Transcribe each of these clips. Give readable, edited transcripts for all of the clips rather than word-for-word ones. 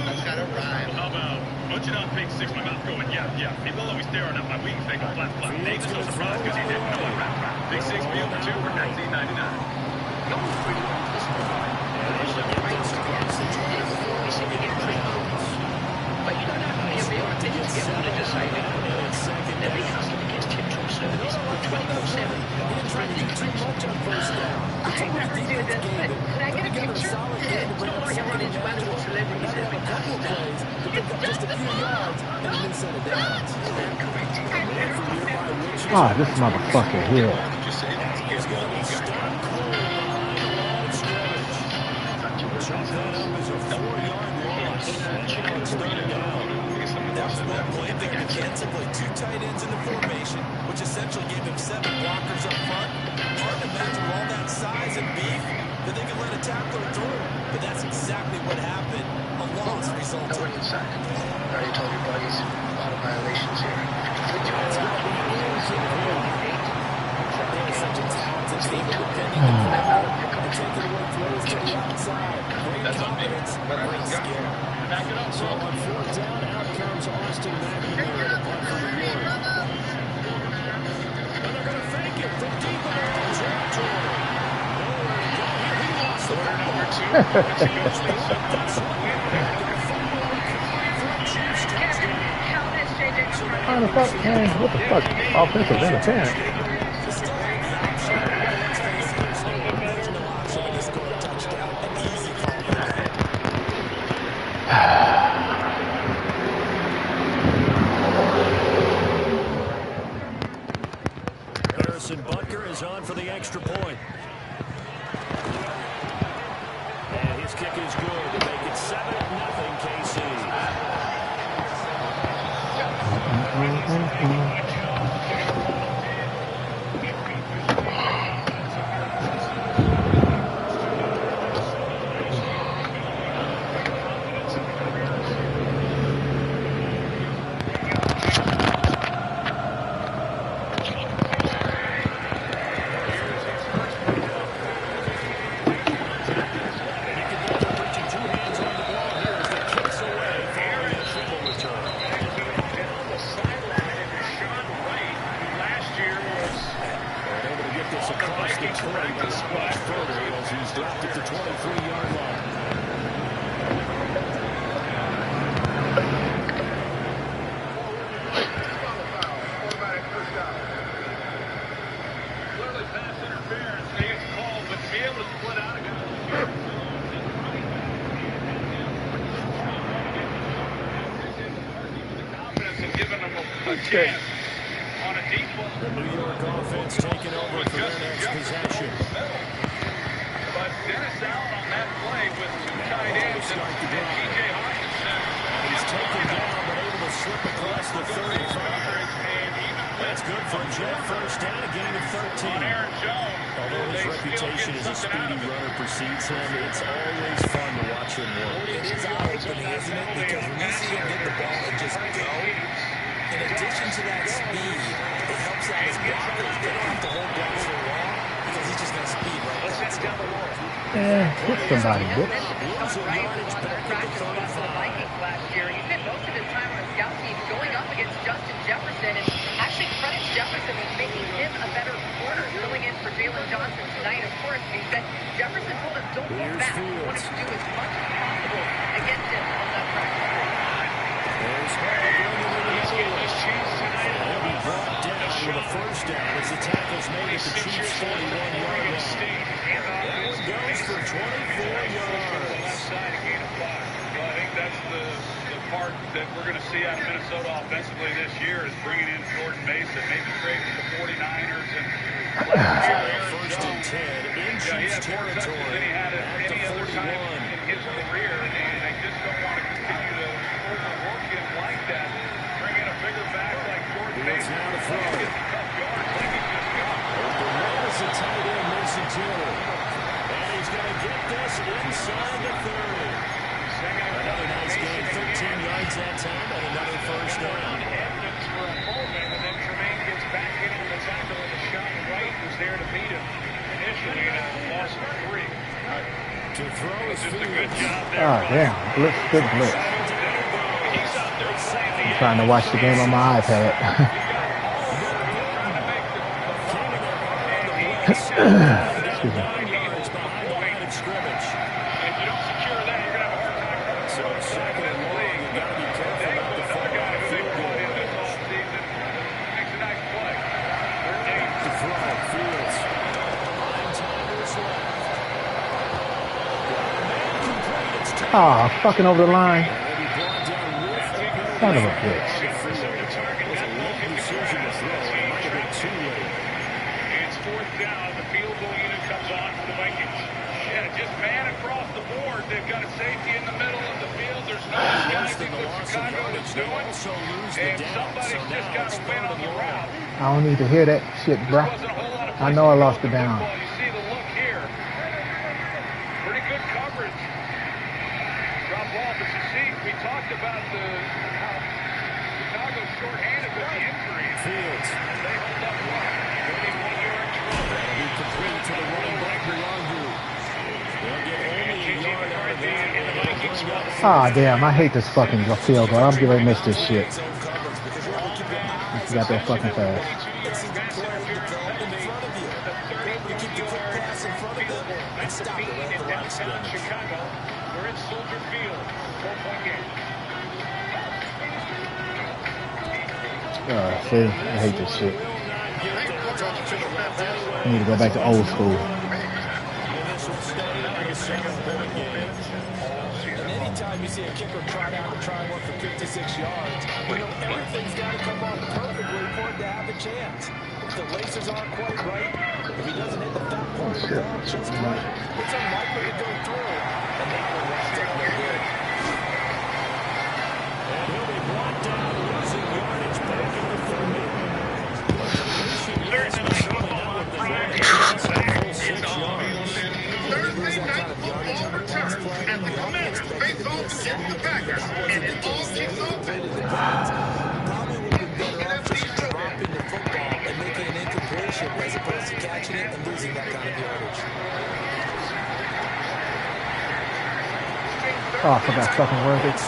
That's got to rhyme. Well, how about, punching out pick six, my mouth going, yeah. People always staring at my wings, they go flap. Davis so surprised because he didn't know it. Big six field for two for 1999. No, it's pretty well. But you don't have to be a real opinion to get one to decide it. Every customer gets tipped from service 24/7. I never do this, but could I get a picture? Yeah, don't worry, I'm running multiple celebrities every time. It's just a few yards and a new set of downs. Ah, this motherfucker here. There's one play that began to play two tight ends in the formation, which essentially gave him 7 blockers up front. Hard to imagine with all that size and beef that they could let a tackler through. But that's exactly what happened. A loss resulted. Nobody inside. I already told your buddies. A lot of violations here. That's on me. But I just got it. Back it up, so on 4th down, out comes Austin McNamara to punt for New York. And they're going to fake it from deep in their own territory. Nowhere to go here. He lost the How the fuck, man? What the fuck? Offensive interference. Harrison Butker is on for the extra point. And his kick is good to make it 7-0 KC. Chance on a deep one. The New York offense taking over for their next possession. But Dennis Allen on that play with 2 tight ends and T.J. Hawkinson. He's taken down but able to slip across the 35. That's good for a jet first down, a gain of 13. Although his reputation as a speedy runner precedes him, it's always fun to watch him work. It is eye-opening, isn't it? Because when you see him get the ball and just go, in addition to that speed, it helps out his blockers. They don't have to hold block so long because he's just going to speed right now. Hit somebody, bitch. Last year, he spent most of his time on a scout team going up against Justin Jefferson, and actually credits Jefferson with making him a better corner, filling in for Jalen Johnson tonight. Of course, he said Jefferson told him don't look back. He wanted to do as much as possible against him on that practice field. He'll be brought down with a first down as the tackle's made at the Chiefs' 41-yard line. Allen goes for 24 yards. I think that's the part that we're going to see out of Minnesota offensively this year is bringing in Jordan Mason, maybe trading the 49ers and first and 10 in Chiefs territory than he had at any other time in his career, and I just don't want to continue to overwork him like that. Bring in a bigger back like Jordan Mason. Now to throw. Open man is a tight end, Mason Taylor. And he's going to get this inside the 30. Another nice game, 13 yards that time, and another first down. Evidence for a moment, and then Tremaine gets back into the tackle, and the shot right was there to beat him initially, and it's a loss of 3. To throw is Fields. Oh, damn. Blitz, good blitz. I'm trying to watch the game on my iPad. Excuse me. Oh, fucking over the line. Son of a bitch. It's fourth down. The field goal unit comes on for the Vikings. Yeah, just man across the board. They've got a safety in the middle of the field. There's no disguising what Chicago is doing. And somebody's just got to win on the route. I don't need to hear that shit, bruh. I know I lost the down. You see the look here. Pretty good coverage. Drop ball, but you see, we talked about how Chicago's short-handed with the injury. Fields. They hold up well. 31-yard throw. That'll be complete to the running back, Luongo. They'll get only a yard out of that. Ah, damn. I hate this fucking field goal. I'm getting ready to miss this shit. I forgot that fucking fast. Chicago. We're in Soldier Field. 4-point game. See, I hate this shit. I need to go back to old school. And anytime you see a kicker trot out and try and work for 56 yards, you know everything's got to come off perfectly for him to have a chance. If the laces aren't quite right, if he doesn't hit the fat part of the ball just right, it's unlikely to go through. And that one wrapped up no good. And he'll be brought down, losing yardage back in the 30. Thursday night football returns as the Commanders face off against the Packers, and it all kicks off Probably would have been better off just dropping the football and making an incompletion as opposed to catching it and losing that kind of yardage. Oh, I forgot fucking worth it.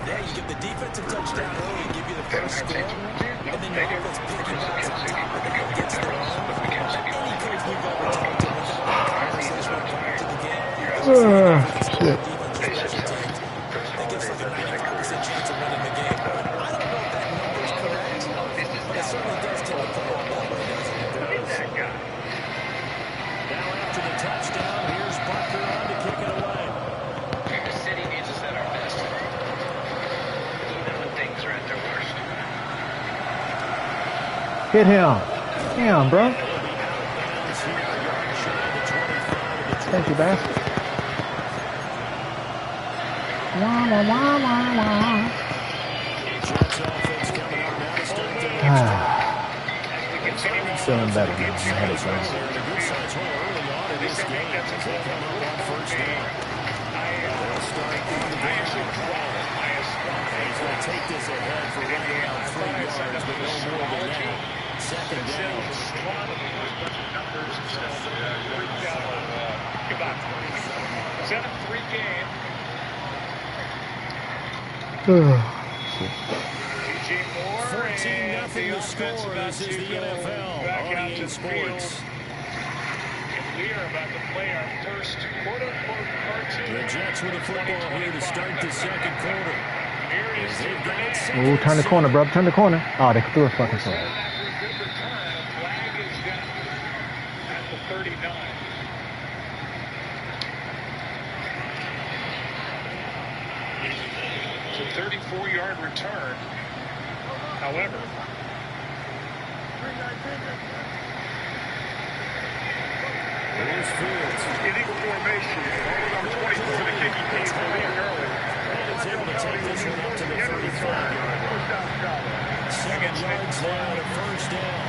Yeah, you give the defensive touchdown early and give you the first score, and then your offense piggybacks on top of it against their own. Any coach we've ever talked to without that conversation when coming to the game, Shit. that gives like a 90% chance of winning the game. I don't know if that number is correct, but it certainly does tend to play out that way, doesn't it? Now after the touchdown, here's Butker on to kick it away. The city needs us at our best. Even when things are at their worst. Hit him. Damn, bro. Thank you, bastard. Wah, wah, wah, wah, wah. Jets offense coming out now to start the Feeling better now. My head is They're going. in a good size hole early on in this game as they come up on first down. They'll start on the ground. And he's going to take this ahead for right around 3 yards, but no more than that. Second down. 7-3 game. DJ Moore 14-0 the score. This is the NFL on EA Sports. We are about to play our first quote-unquote cartoon. The Jets with the football here to start the second quarter. As they've got it set. Ooh, turn the corner, bro. Turn the corner. Oh, they threw a fucking flag. After a good return, a flag is down at the 39. It's a 34-yard return. However, Here's Fields. illegal formation. Number 24, the kicking team will leave early. And he's able to take this one up to the 35-yard line. against Nick first down.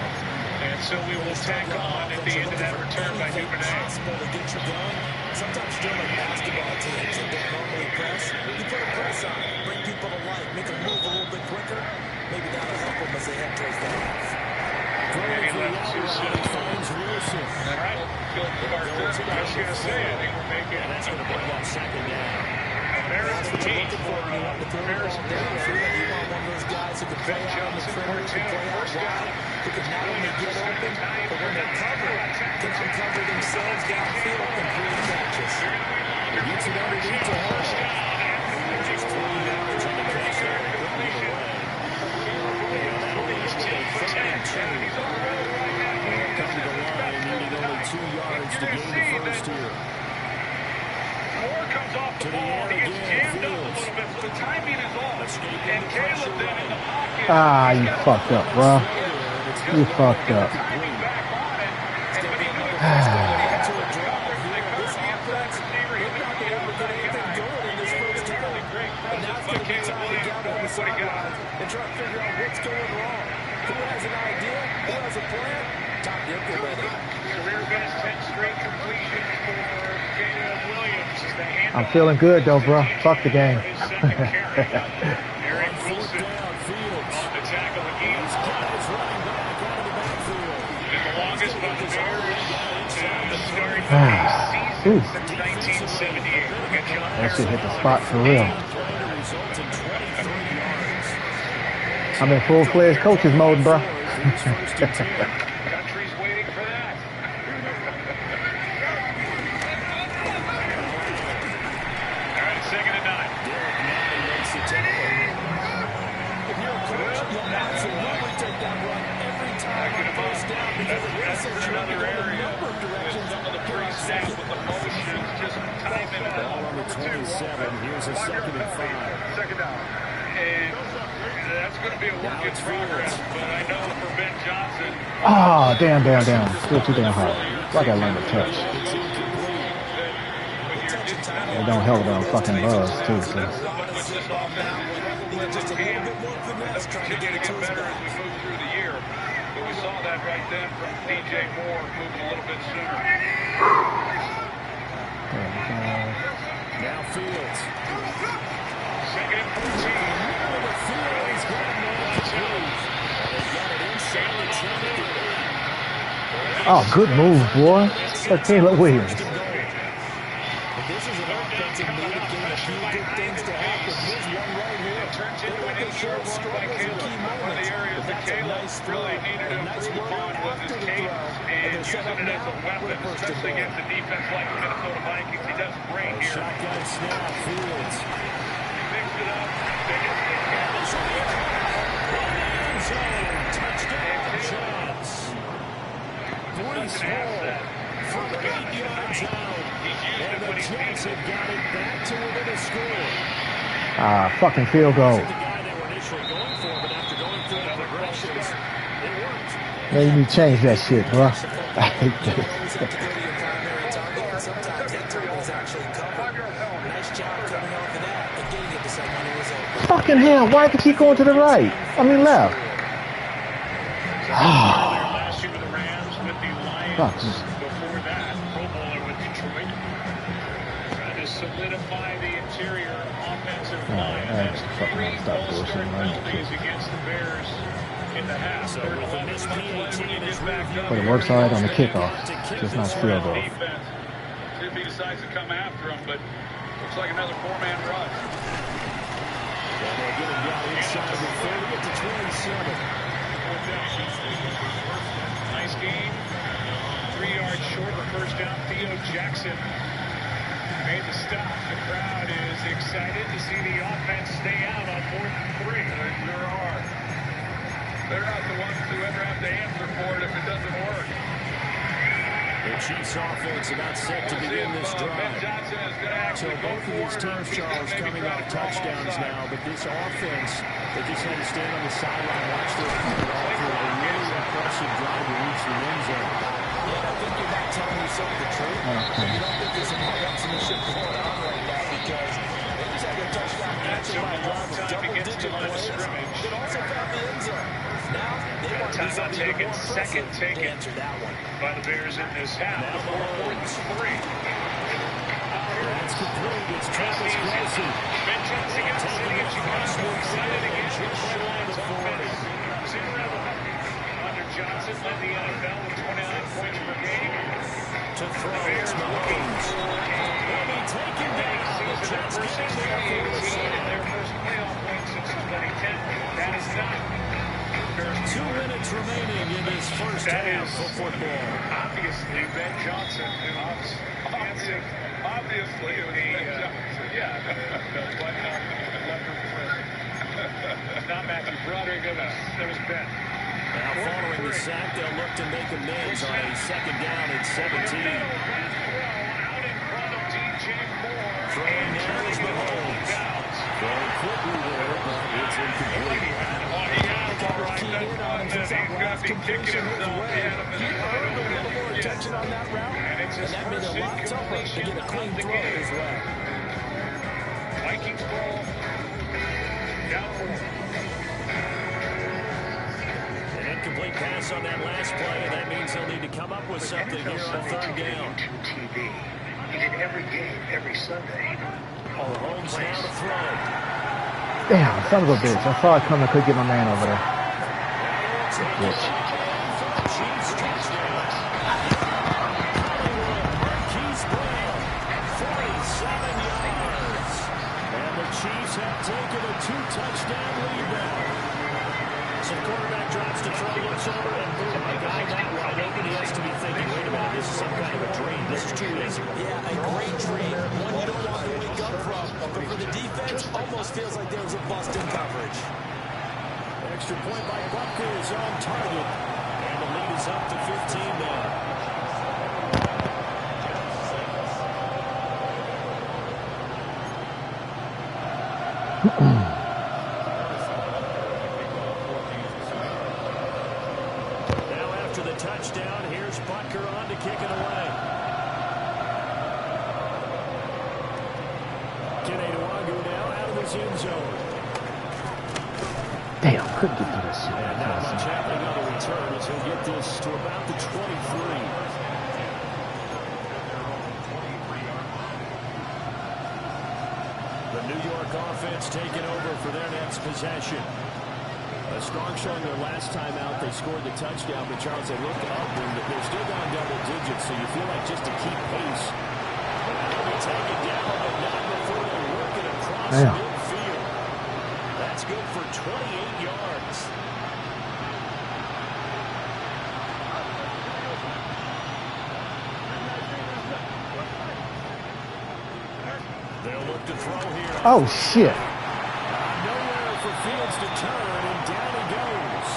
And so we will tack on at the end of that return by Duvernay. To get you going. Sometimes you're doing like basketball teams that don't normally press. You put a press on it, bring people to life, make them move a little bit quicker. Maybe that'll help them as they head towards the half. And he left too soon. All right, Phil Carter, I was going to say, I think we're making That's going to bring up second down. Bears heat for Bears Denver. You want one of those guys who can play out on the perimeter, who can play out wide, who can not only get open, but when they're covered, can uncover themselves downfield and create catches. Gets it underneath to Hall. Just 3 yards on the catch there. Either way. That'll be 3rd and 2. Come to the line, needing only 2 yards to gain the first here. Moore comes off the ball. He gets jammed up a little bit, so the timing is off. And Caleb then in the pocket. Ah, you fucked up, bro. You fucked up. And try to figure out what's going wrong. Who has an idea? Who has a plan? Time to implement it. Career best 10 straight completions for Caleb Williams. I'm feeling good though, bro. Fuck the game. Eric Wilson on the tackle again. And the longest by the Bears to start the season since 1978. That shit hit the spot for real. I'm in full-fledged coaches mode, bro. Country's waiting for that. All right, 2nd and 9. If you're a coach, you'll absolutely take that run every time on first down because it That's research you another in a area number of directions. some of the pre-snap with the motions, just timing it Ball on the 27. Here's a 2nd and 5. Second down. And that's going to be a work in progress, but I know for Ben Johnson. Oh, damn. Still too damn hard. I gotta learn to touch. It don't help that I'm fucking buzz, too, so. Just a little bit more finesse trying to get it better as we move through the year. But we saw that right then from DJ Moore moving a little bit sooner. Now Fields. 2nd and 14. Oh, good move, boy. That's Caleb Williams. This is an offensive move that gave a few good things to happen. Here's one right here. Turns into an inshore run by Caleb. One of the areas that Caleb really needed to improve on was his cadence and using it as a weapon, especially against a defense like the Minnesota Vikings. He does great here. Shotgun snap, Fields. He mixed it up. Touchdown, Giants. Breece Hall from 8 yards out. And the Giants have got it back to within a score. Ah, fucking field goal. The guy they were initially going for, but after going through the progressions, it worked. Man, you need to change that shit, bro. I hate this. Sometimes that target is actually covered. Nice job coming off of that and getting it to someone who was open. Fucking hell, why did he keep going to the right? I mean left. Last year with the Rams, with the Lions. Fuck. Before that, Pro Bowler with Detroit. Trying to solidify the interior offensive line. That's 3 false start penalties against the Bears in the half. So with a missed PAT and his But it works hard on the kickoff. Just not field goal. Defense. See if he decides to come after him, but looks like another 4-man rush. And they're getting down inside the 30 to 27. Nice game. 3 yards short of first down. Theo Jackson made the stop. The crowd is excited to see the offense stay out on 4th and 3. There sure are. They're not the ones who ever have to answer for it if it doesn't work. The Chiefs offense about set to begin this drive. So both of these teams, Charles, coming off touchdowns now, but this offense, they just had to stand on the sideline, watch their opponent offer a really impressive drive to reach the end zone. Yeah, I think you're not telling yourself the truth. You don't think there's some high-ups in the ship going on right now because they just had to touchdown answer by a drive of double-digit plays that also found the end zone. Now, they want to do something even more impressive to answer that one. By the Bears in this half. The 4th and 3. That's complete. It's Travis Kelce. Ben Johnson against the city of Chicago. Excited again with Fred Lyons offense. Under Johnson led the NFL with 29 points per game. To throw, it's Mahomes. Will be taken down. The Jets get there for the in their first playoff win since 2010. That is not. 2 minutes remaining in this first half of football. Obviously, Ben Johnson, obviously, not Matthew Broderick, it was Ben. Now, following the sack, they'll look to make amends on a second down at 17. Out in front of DJ Moore. Throwing now is Mahomes. Throwing quickly there, but it's incomplete. He's got to be kicking himself. Attention on that route, and that made it a lot tougher to get a clean throw as well. Vikings ball. Down 4. An incomplete pass on that last play, and that means they'll need to come up with something here on third down. TV. He did every game, every Sunday. Mahomes now to throw. Damn, son of a bitch. I saw it coming. I couldn't get my man over there. Bitch. Chiefs touchdown. Marquise Brown, 47 yards. And the Chiefs have taken a 2-touchdown lead now. So the quarterback drops to throw, looks over, and boom, a guy that wide open, he has to be thinking, wait a minute, this is some kind of a dream. This is too easy. Yeah, a great dream, one you don't want to wake up from. But for the defense, almost feels like there was a bust in coverage. Extra point by Butker is on target. And the lead is up to 15 now. Now after the touchdown, here's Butker on to kick it away. Kenny Nwangu now out of his end zone. Damn, couldn't get through this shit. And not much happening on the return as he'll get this to about the 23. The New York offense taking over for their next possession. A strong showing their last time out. They scored the touchdown, but Charles, they looked upward. They're still down double digits, so you feel like just to keep pace. They'll be taken down, but not before they work it across midfield. That's good for 28 yards. They'll look to throw here. Oh, shit. Nowhere for Fields to turn, and down he goes.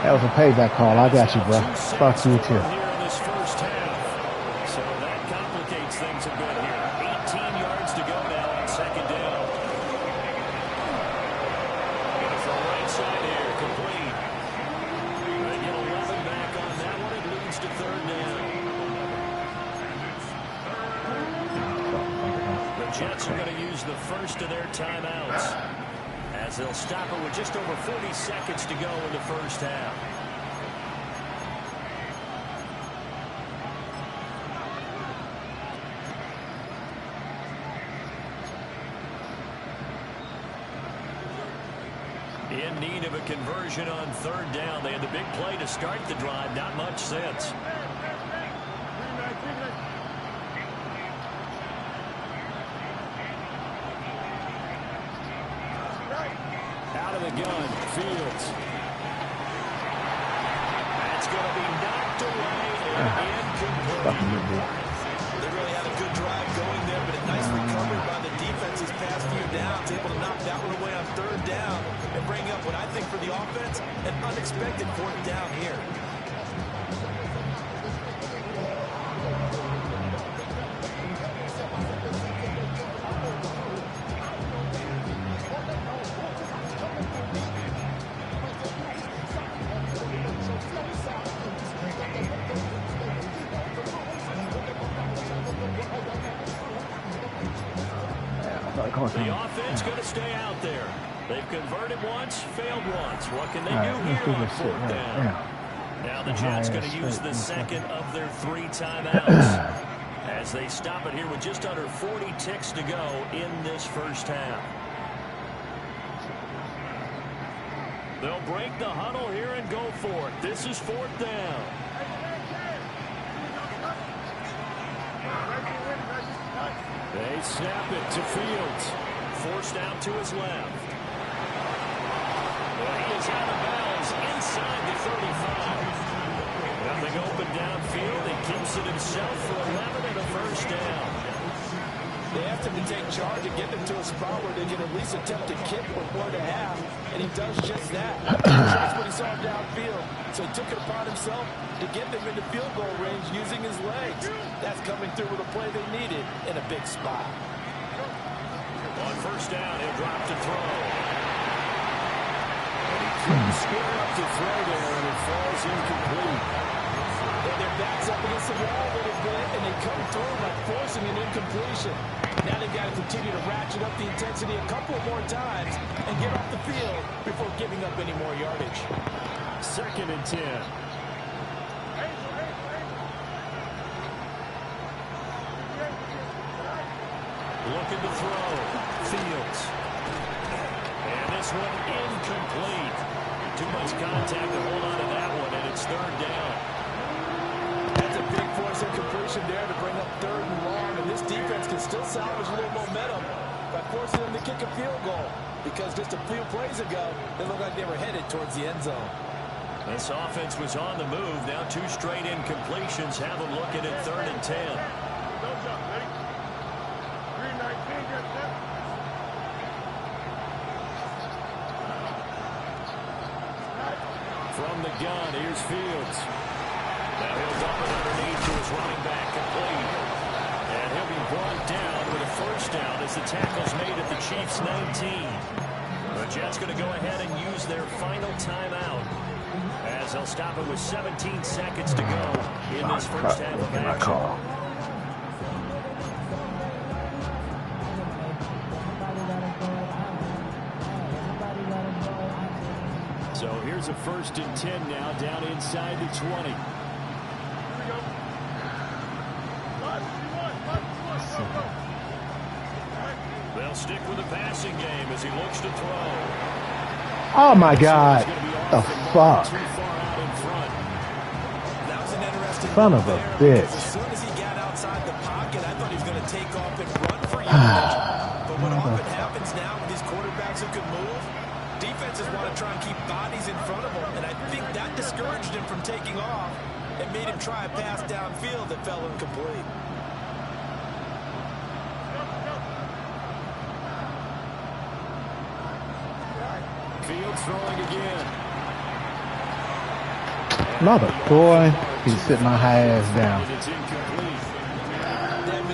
That was a payback call. I got you, bro. Fuck you, too. Here in this first half. So that complicates things a bit here. 18 yards to go now on second down. Going from right side here, complete. They get 11 back on that one. It leads to third down. The Jets are going to use the first of their timeouts as they'll stop it with just over 40 seconds to go in the first half. In need of a conversion on third down. They had the big play to start the drive. Not much since. Out of the gun, Fields. That's going to be knocked away and incomplete. They really had a good drive going there, but a nice recovery by the defense these past few downs, able to knock that one away on third down and bring up what I think for the offense, an unexpected fourth down here. The offense going to stay out there. They've converted once, failed once. What can they do here on fourth down? Now the Jets going to use the second of their 3 timeouts as they stop it here with just under 40 ticks to go in this first half. They'll break the huddle here and go for it. This is fourth down. They snap it to Fields. Forced out to his left. Well, he is out of bounds inside the 35. Nothing open downfield. He keeps it himself for 11 and a first down. They asked him to take charge and get them to a spot where they can at least attempt to kick with 1.5, and he does just that. That's what he saw downfield. So he took it upon himself to get them into field goal range using his legs. That's coming through with a play they needed in a big spot. On first down, he'll drop to throw. And he couldn't square up to throw there, and it falls incomplete. And their backs up against the wall a little bit, and they come through by forcing an incompletion. Now they've got to continue to ratchet up the intensity a couple more times and get off the field before giving up any more yardage. 2nd and 10. Looking to throw. Fields. And this one incomplete. Too much contact to hold on to that one, and it's 3rd down. That's a big force incompletion there to bring up 3rd and long, and this defense can still salvage a little momentum by forcing them to kick a field goal, because just a few plays ago, they looked like they were headed towards the end zone. This offense was on the move. Now 2 straight incompletions have them looking at 3rd and 10. From the gun, here's Fields. Now he'll dump it underneath to his running back, complete. And he'll be brought down with a first down as the tackle's made at the Chiefs' 19. The Jets going to go ahead and use their final timeout as they'll stop it with 17 seconds to go in this first half of action. So here's a 1st and 10 now down inside the 20. They'll stick with the passing game as he looks to throw. Oh my God. The fuck. That was an interesting son of a bitch. As soon as he got outside the pocket, I thought he was going to take off and run for yardage. But what often happens now with these quarterbacks who can move, defenses want to try and keep bodies in front of them, and I think that discouraged him from taking off and made him try a pass downfield that fell incomplete. Fields throwing again. Mother boy, he's sitting my high ass down. It's incomplete.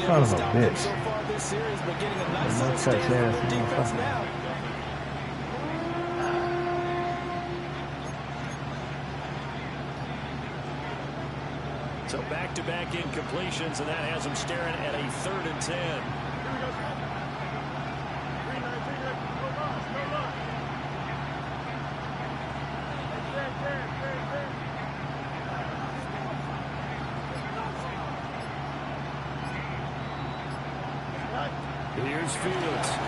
Son of a bitch. So far this series, but getting a nice No little touch stand on ass, their defense motherfucker. now. So back-to-back incompletions, and that has him staring at a 3rd and 10. Here's Fields. He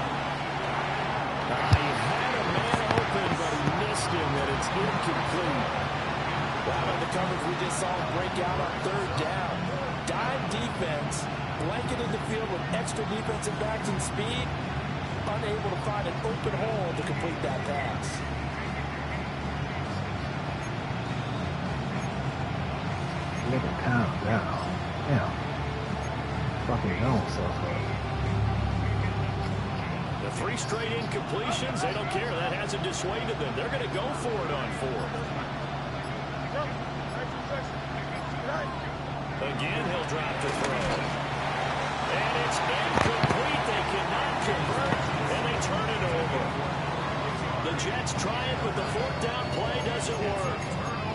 had a man open, but he missed him, and it's incomplete. Wow, in the coverage we just saw him break out on 3rd down. Dime defense, blanketed the field with extra defensive backs and speed, unable to find an open hole to complete that pass. Nigga, calm down. Damn. Fucking don't suffer. The 3 straight incompletions, they don't care. That hasn't dissuaded them. They're going to go for it on 4th. Again, he'll drop to throw. And it's incomplete. They cannot convert, and they turn it over. The Jets try it, but the 4th down play doesn't work.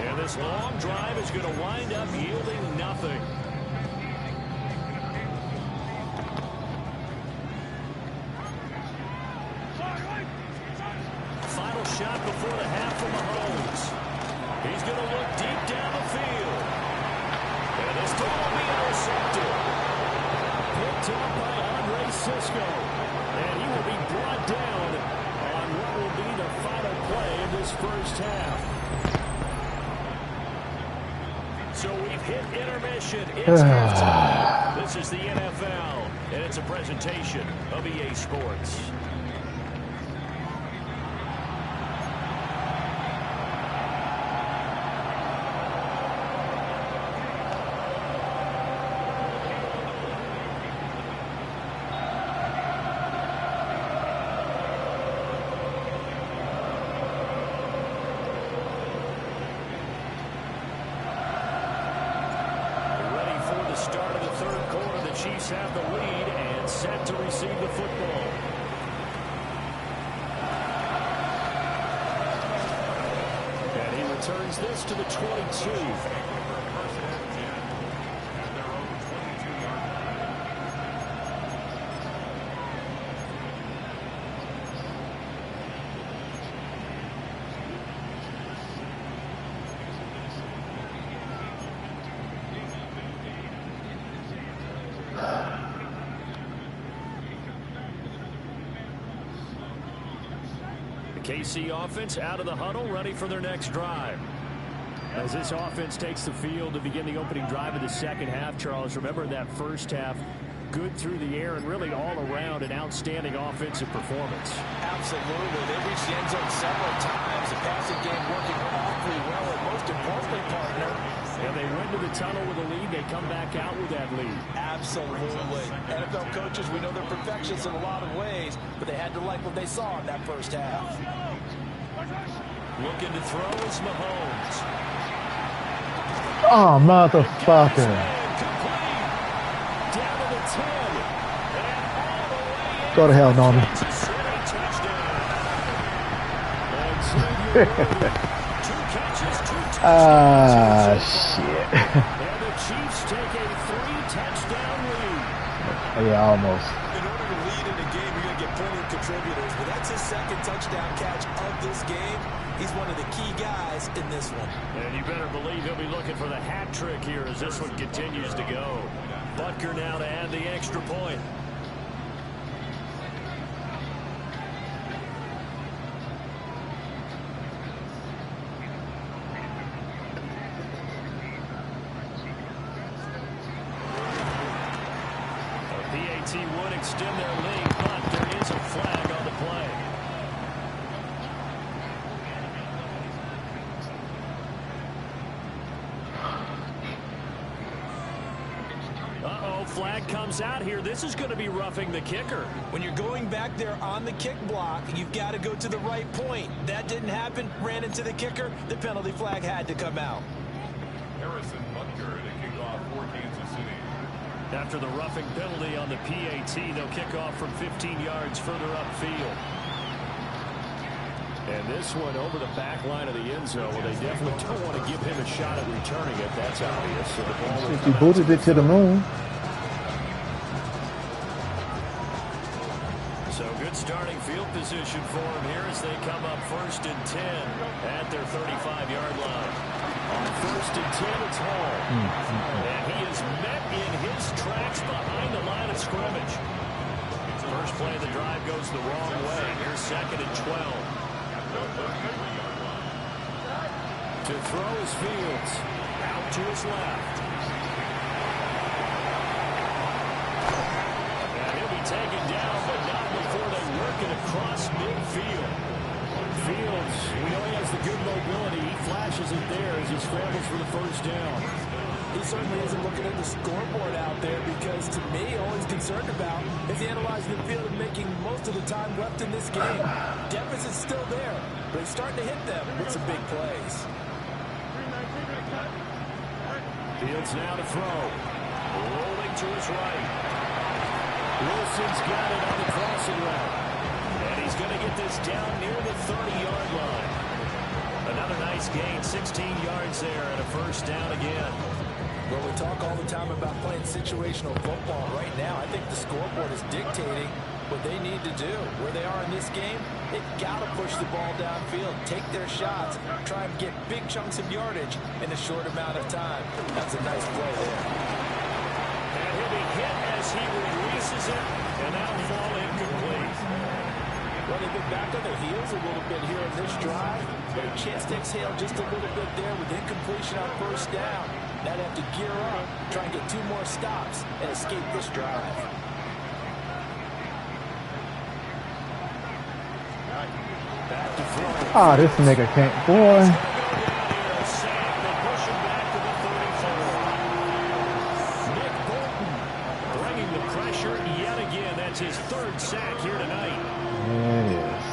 And this long drive is going to wind up yielding nothing. for Mahomes. He's going to look deep down the field. And this ball will be intercepted. Picked up by Andre Cisco. And he will be brought down on what will be the final play of this first half. So we've hit intermission. It's halftime. This is the NFL, and it's a presentation of EA Sports. Start of the third quarter, the Chiefs have the lead and set to receive the football. And he returns this to the 22. KC offense out of the huddle, ready for their next drive. As this offense takes the field to begin the opening drive of the second half, Charles, remember that first half, good through the air and really all around an outstanding offensive performance. Absolutely. They reached the end zone several times. The passing game working awfully well, and most importantly, partner, and they went to the tunnel with a lead. They come back out with that lead. Absolutely. NFL coaches, we know they're perfectionists in a lot of ways, but they had to like what they saw in that first half. Looking to throw is Mahomes. Oh, motherfucker. Down to the 10. And all the way in. Go to hell, Norman. Shit. And the Chiefs take a 3-touchdown lead. Yeah, almost. In order to lead in the game, you're going to get plenty of contributors, but that's his second touchdown catch of this game. He's one of the key guys in this one. And you better believe he'll be looking for the hat trick here as this one continues to go. Butker now to add the extra point. PAT would extend their lead, but there is a flag on the play. Uh-oh, flag comes out here. This is going to be roughing the kicker. When you're going back there on the kick block, you've got to go to the right point. That didn't happen, ran into the kicker. The penalty flag had to come out. Harrison Butker to kick off for Kansas City. After the roughing penalty on the PAT, they'll kick off from 15 yards further upfield. And this one over the back line of the end zone, well, they definitely don't want to give him a shot at returning it. That's obvious. So the ball will He booted it to the moon. So good starting field position for him here as they come up 1st and 10 at their 35-yard line. On 1st and 10, it's Hall. And he is met in his tracks behind the line of scrimmage. First play of the drive goes the wrong way. Here's 2nd and 12. To throw is Fields. Out to his left. And he'll be taken down, but not before they work it across midfield. Fields, we know he has the good mobility. He flashes it there as he scrambles for the first down. He certainly isn't looking at the scoreboard out there because, to me, all he's concerned about is analyzing the field and making most of the time left in this game. Deficit's still there, but he's starting to hit them with some big plays. Fields now to throw. Rolling to his right. Wilson's got it on the crossing route. And he's going to get this down near the 30-yard line. Another nice gain, 16 yards there, and a first down again. Well, we talk all the time about playing situational football. Right now, I think the scoreboard is dictating what they need to do. Where they are in this game, they've got to push the ball downfield, take their shots, try and get big chunks of yardage in a short amount of time. That's a nice play there. And he'll be hit as he releases it, and that'll fall incomplete. Well, they've been back on their heels a little bit here in this drive, but a chance to exhale just a little bit there with incompletion on first down. Now they have to gear up, try and get 2 more stops, and escape this drive. Back to throw. Oh, this nigga can't. Boy. Nick Bolton bringing the pressure yet again. That's his 3rd sack here tonight. There it is.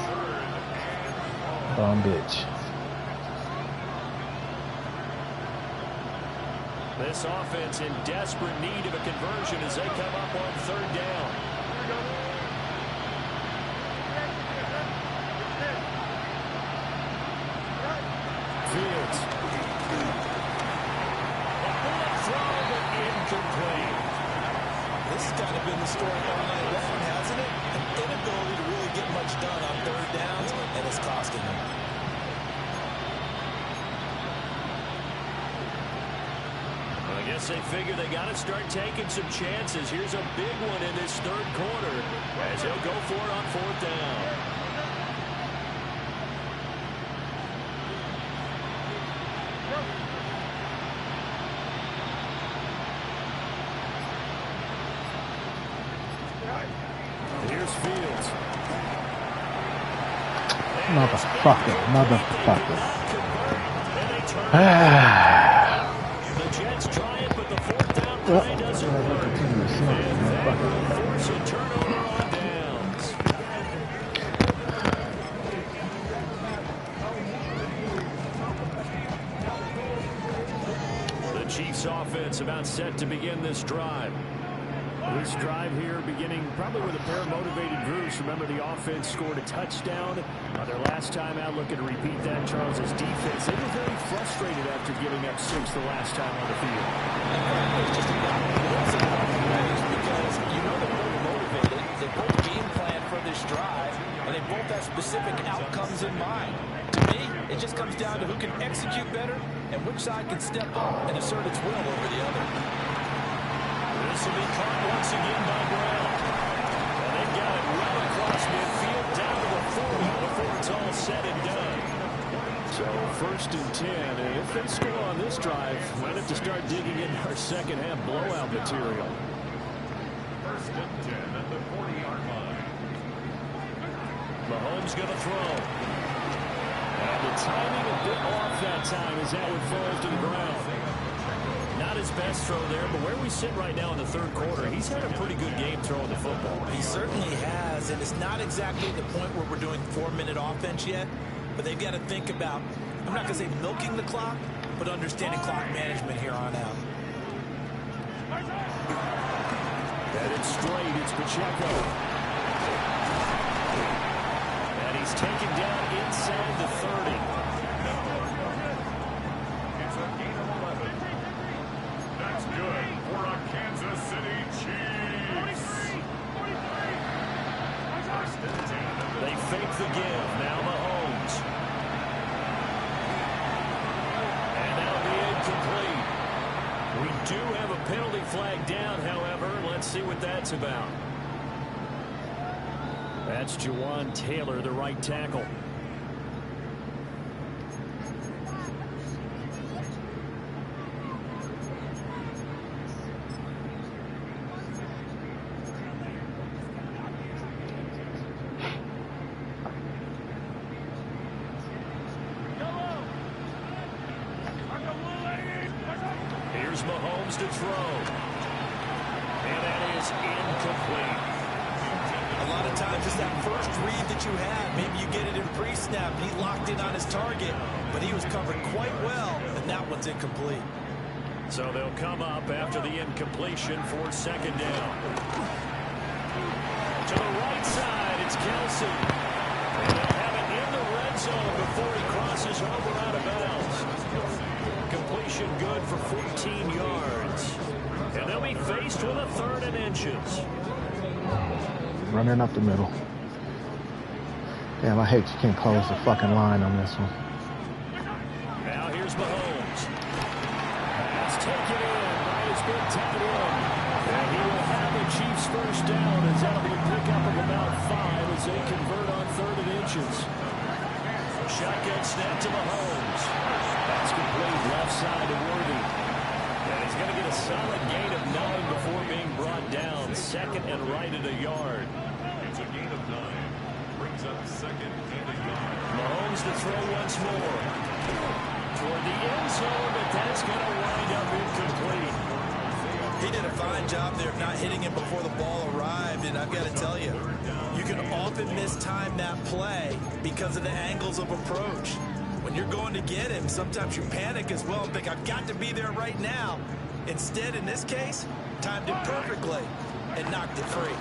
Dumb bitch. This offense in desperate need of a conversion as they come up on 3rd down. Fields. A bullet throw, but incomplete. This has kind of been the story all night long, hasn't it? An inability to really get much done on 3rd downs, and it's costing them. I guess they figure they got to start taking some chances. Here's a big one in this 3rd quarter as he'll go for it on 4th down. Here's Fields. Motherfucker. The Jets try it, but the 4th down play doesn't work. And that will force a turnover on downs. The Chiefs offense about set to begin this drive. This drive here beginning probably with a pair of motivated groups. Remember, the offense scored a touchdown their last time out. Looking to repeat that. Charles's defense, they were very frustrated after giving up 6 the last time on the field. It's just because you know they're both motivated. They both game plan for this drive, and they both have specific outcomes in mind. To me, it just comes down to who can execute better and which side can step up and assert its will over the other. This will be caught once again by Brown. And they've got it well across midfield down to the 40 before it's all said and done. So 1st and 10. And if they score on this drive, might have to start digging in our second half blowout material. 1st and 10 at the 40-yard line. Mahomes going to throw. And the timing a bit off that time as that one falls to the ground. Not his best throw there, but where we sit right now in the 3rd quarter, he's had a pretty good game throwing the football. He certainly has, and it's not exactly the point where we're doing 4-minute offense yet, but they've got to think about, I'm not going to say milking the clock, but understanding clock management here on out. Headed straight, it's Pacheco. And he's taken down inside the 30. Good for a Kansas City Chiefs. They fake the give. Now Mahomes. And that'll be incomplete. We do have a penalty flag down, however. Let's see what that's about. That's Jawan Taylor, the right tackle. Mahomes to throw. And that is incomplete. A lot of times it's that first read that you have. Maybe you get it in pre-snap and he locked in on his target, but he was covered quite well, and that one's incomplete. So they'll come up after the incompletion for 2nd down. To the right side, it's Kelsey. And they'll have it in the red zone before he crosses over out of bounds. Completion good for 14 yards. And they'll be faced with a 3rd and inches. running up the middle. Damn, I hate you can't close the fucking line on this one. Now here's Mahomes. That's taken in by his big tight end. And he will have the Chiefs first down as that'll be a pickup of about 5 as they convert on 3rd and inches. Shotgun snap to Mahomes. That's complete left side to Worthy. And he's going to get a solid gain of 9 before being brought down. 2nd and right at a yard. It's a gain of 9. Brings up 2nd and a yard. Mahomes to throw once more. Toward the end zone, but that's going to wind up incomplete. He did a fine job there of not hitting him before the ball arrived, and I've got to tell you, you can often mistime that play because of the angles of approach. When you're going to get him, sometimes you panic as well and think, I've got to be there right now. Instead, in this case, timed it perfectly and knocked it free.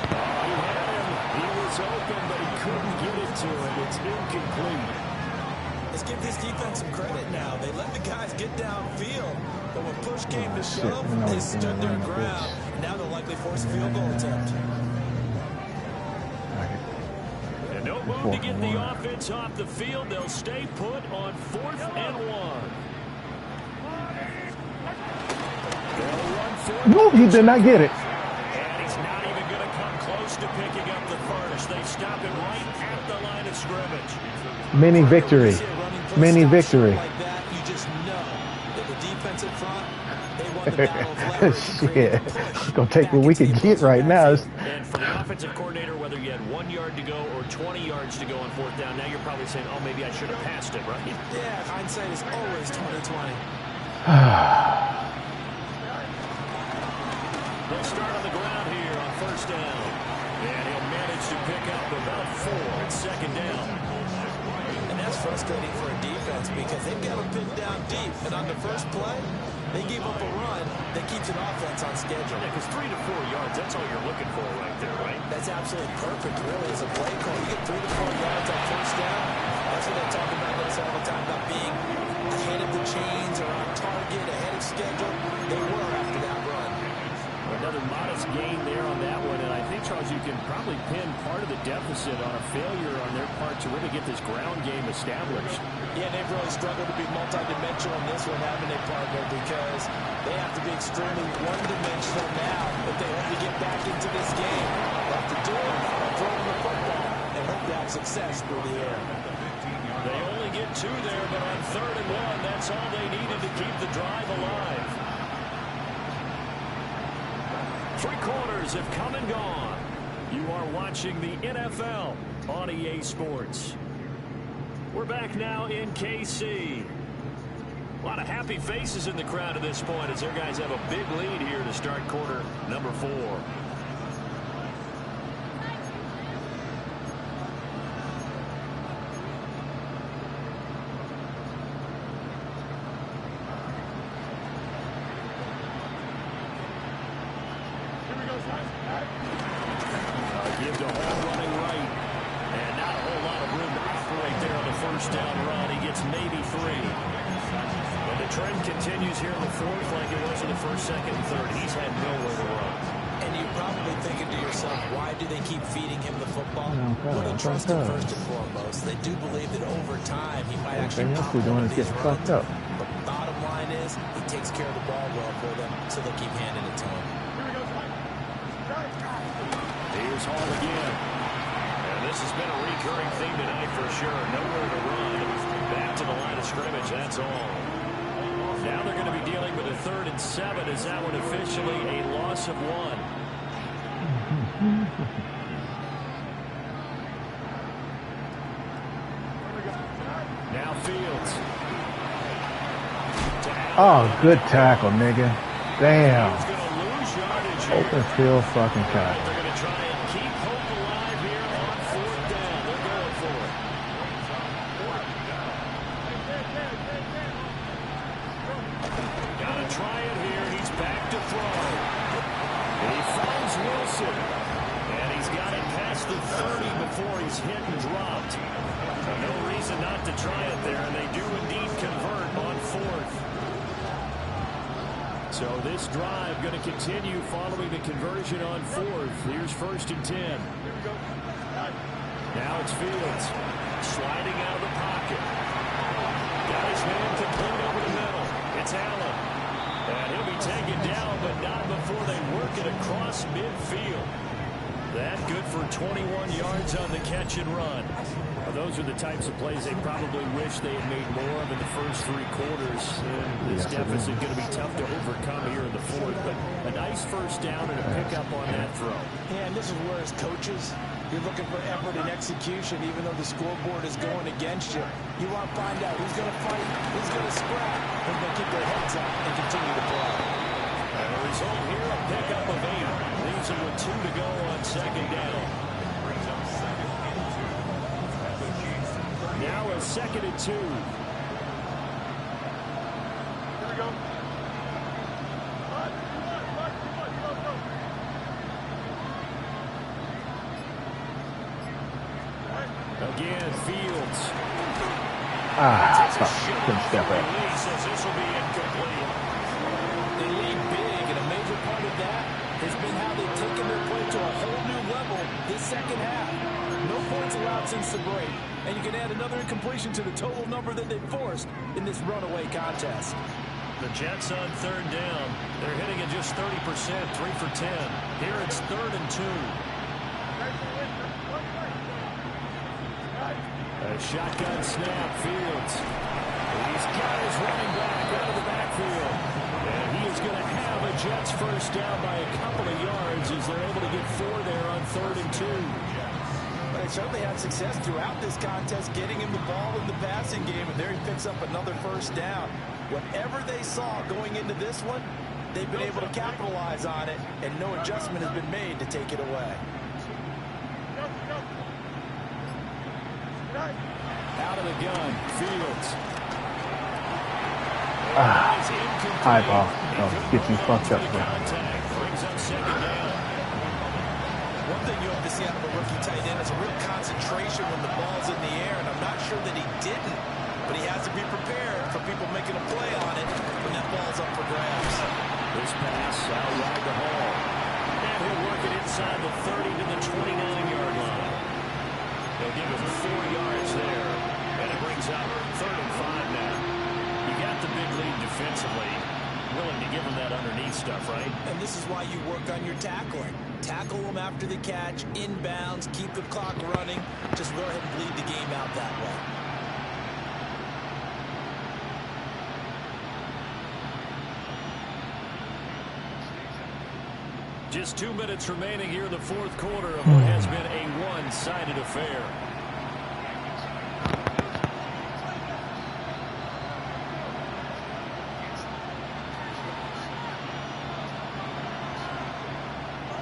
He had him. He was open, but he couldn't get it to him. It's incomplete. Let's give this defense some credit now. They let the guys get downfield, but when push came to shove, they stood their ground. Now they'll likely force a field goal attempt. And no move to get the offense off the field. They'll stay put on 4th and 1. No, he did not get it. And he's not even going to come close to picking up the first. They stop it right at the line of scrimmage. Mini victory. Mini victory. Like that, you just know that the defensive front, they won the battle of leverage. Shit. It's going to take what we can get right now. And for the offensive coordinator, whether you had 1 yard to go or 20 yards to go on 4th down, now you're probably saying, oh, maybe I should have passed it, right? Yeah, hindsight is always 20/20. They'll start on the ground here on 1st down. And he'll manage to pick up about 4 at 2nd down. And that's frustrating for a defense because they've got them pinned down deep. And on the first play, they gave up a run that keeps an offense on schedule. Yeah, because 3 to 4 yards, that's all you're looking for right there, right? That's absolutely perfect, really, as a play call. You get 3 to 4 yards on 1st down. That's what they talk about this all the time, about being ahead of the chains or on target, ahead of schedule. They were after that run. Another modest gain there on that one, and I think, Charles, you can probably pin part of the deficit on a failure on their part to really get this ground game established. Yeah, they've really struggled to be multidimensional in this one, haven't they, partner? Because they have to be extremely one-dimensional now if they hope to get back into this game. They have to do it by throwing the football and hope to have success through the air. They only get 2 there, but on 3rd and 1, that's all they needed to keep the drive alive. 3 quarters have come and gone. You are watching the NFL on EA Sports. We're back now in KC. A lot of happy faces in the crowd at this point as their guys have a big lead here to start quarter number 4. Give to Hall running right. And not a whole lot of room to operate there on the 1st down run. He gets maybe 3. But the trend continues here in the 4th like it was in the 1st, 2nd, and 3rd. He's had nowhere to run. And you're probably thinking to yourself, why do they keep feeding him the football? Okay, Well, they trust him first and foremost. They do believe that over time he might actually Everything else pop we're doing one of is these getting runs. fucked up. But bottom line is, he takes care of the ball well for them, so they'll keep handing it to him. Here's Hall again. And this has been a recurring theme tonight for sure. Nowhere to run. Back to the line of scrimmage, that's all. Now they're going to be dealing with a 3rd and 7. Is that one officially a loss of 1? Now Fields. Oh, good tackle, nigga. Damn. He's going to lose yardage here. Open field fucking They're tackle. going to try and keep hope alive here on 4th down. They're going for it. Got to try it here. He's back to throw. And he finds Wilson. And he's got it past the 30 before he's hit and dropped. So no reason not to try it there, and they do indeed convert on 4th. So this drive going to continue following the conversion on fourth. Here's 1st and 10. Now it's Fields sliding out of the pocket. Got his man complete over the middle. It's Allen. And he'll be taken down, but not before they work it across midfield. That good for 21 yards on the catch and run. Those are the types of plays they probably wish they had made more of in the first 3 quarters. And this deficit going to be tough to overcome here in the fourth. But a nice first down and a pickup on that throw. Yeah, and this is where as coaches, you're looking for effort and execution, even though the scoreboard is going against you. You want to find out who's going to fight, who's going to scrap, who's going to keep their heads up and continue to play. And the result here, a pickup of 8. Leaves them with 2 to go on 2nd down. Now a 2nd and 2. Here we go. Again, Fields. Couldn't step up. Says this will be incomplete. They lead big, and a major part of that has been how they've taken their play to a whole new level this second half. No points allowed since the break, and you can add another incompletion to the total number that they forced in this runaway contest. The Jets on 3rd down. They're hitting at just 30%, 3 for 10. Here it's 3rd and 2. A shotgun snap, Fields. He's got his running back out of the backfield. And he is going to have a Jets first down by a couple of yards as they're able to get 4 there on 3rd and 2. But they certainly had success throughout this contest getting him the ball in the passing game, and there he picks up another first down. Whatever they saw going into this one, they've been able to capitalize on it, and no adjustment has been made to take it away. Out of the gun, Fields. High ball. Oh, get you fucked up, bro. Brings up 2nd down. One thing you have to see out of a rookie tight end is a real concentration when the ball's in the air, and I'm not sure that he didn't, but he has to be prepared for people making a play on it when that ball's up for grabs. This pass out wide the hall. And he'll work it inside the 30 to the 29-yard line. They'll give him 4 yards there, and it brings up 3rd and 5 now. You got the big lead defensively, willing to give him that underneath stuff, right? And this is why you work on your tackling. Tackle them after the catch, inbounds, keep the clock running. Just go ahead and bleed the game out that way. Just 2 minutes remaining here in the fourth quarter of what has been a one-sided affair.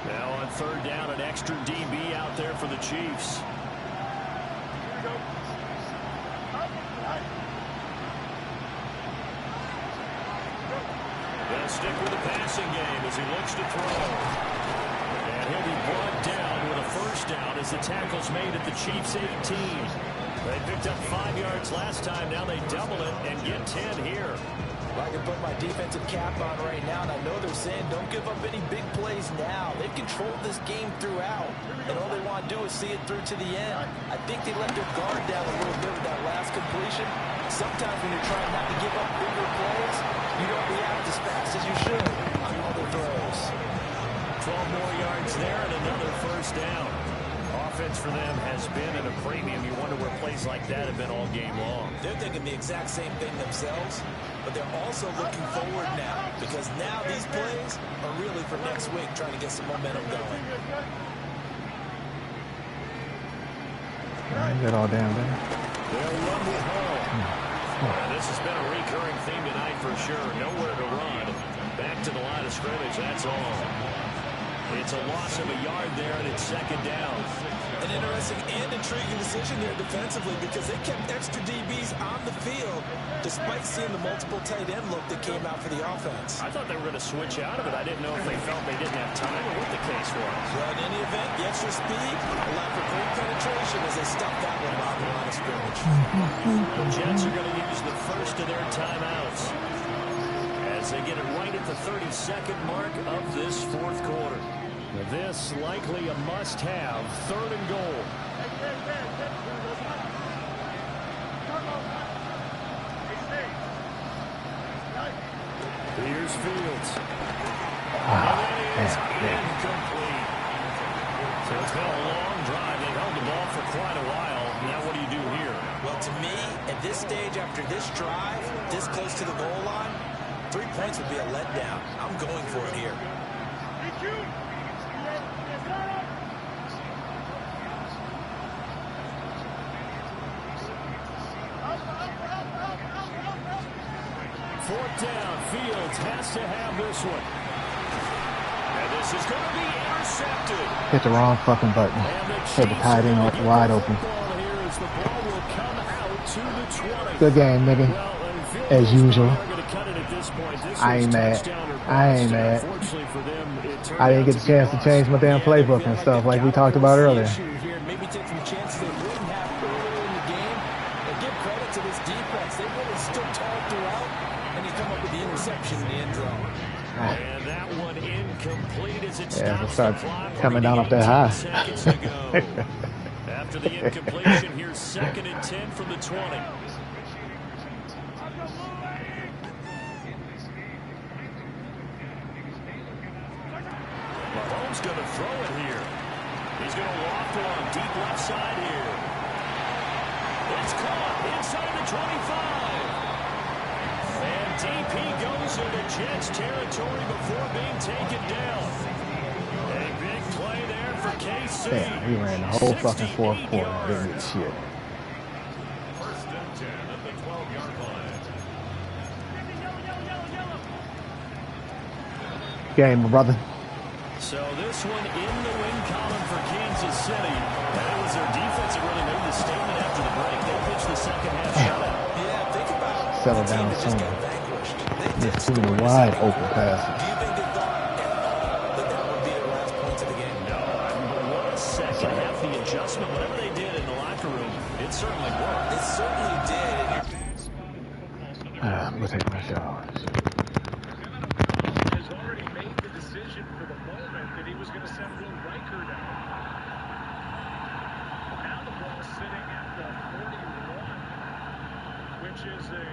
Now on 3rd down, an extra DB out there for the Chiefs. They'll stick with the passing game as he looks to throw. And he'll be brought down with a first down as the tackle's made at the Chiefs' 18. They picked up 5 yards last time. Now they double it and get 10 here. I can put my defensive cap on right now, and I know they're saying don't give up any big plays now. They've controlled this game throughout, and all they want to do is see it through to the end. I think they let their guard down a little bit with that last completion. Sometimes when you're trying not to give up bigger plays, you don't react as fast as you should on other throws. 12 more yards there and another first down. Offense for them has been at a premium. You wonder where plays like that have been all game long. They're thinking the exact same thing themselves, but they're also looking forward now because now these plays are really for next week, trying to get some momentum going. Get all down there. They'll run with home. This has been a recurring theme tonight for sure. Nowhere to run. Back to the line of scrimmage, that's all. It's a loss of a yard there, and it's 2nd down. An interesting and intriguing decision there defensively because they kept extra DBs on the field despite seeing the multiple tight end look that came out for the offense. I thought they were going to switch out of it. I didn't know if they felt they didn't have time or what the case was. Well, in any event, the extra speed allowed for great penetration as they stopped that one on the line of scrimmage. The Jets are going to use the first of their timeouts as as they get it right at the 32nd mark of this fourth quarter. This likely a must-have, 3rd and goal. Here's Fields. And it is incomplete. So it's been a long drive. They've held the ball for quite a while. Now what do you do here? Well, to me, at this stage, after this drive, this close to the goal line, 3 points would be a letdown. I'm going for it here. Fourth down, Fields has to have this one. And this is going to be intercepted. Hit the wrong fucking button. Hit the tight end wide open. Good game, nigga. As usual. I ain't mad. I ain't mad. I didn't get the chance to change my damn playbook and stuff like we talked about earlier. Maybe take some chances they wouldn't have earlier in the game. But give credit to this defense. They really stood tall throughout, and you come up with the interception in the end zone. And that one incomplete as it Yeah, stops it starts coming down off that high. After the incompletion, here's 2nd and 10 from the 20. Mahomes going to throw it here. He's going to loft one deep left side here. It's caught inside the 25. And DP goes into Jets territory before being taken down. A big play there for KC. Damn, he ran the whole fucking fourth quarter. Didn't get shit. First and 10 at the 12-yard line. Game, my brother. So this one in the win column for Kansas City. And it was their defense that really made the statement after the break. They pitched the second half shutout. Yeah, think about Settle the team down that just soon. got vanquished. There's too many wide open passes. Do you think they thought at all that that would be their last points of the game? No, but what a second half. The adjustment, whatever they did in the locker room, it certainly worked. It certainly did. I'm gonna take my shower. Has already made the decision for the moment that he was going to send Will Riker down. Now the ball sitting at the 41, which is a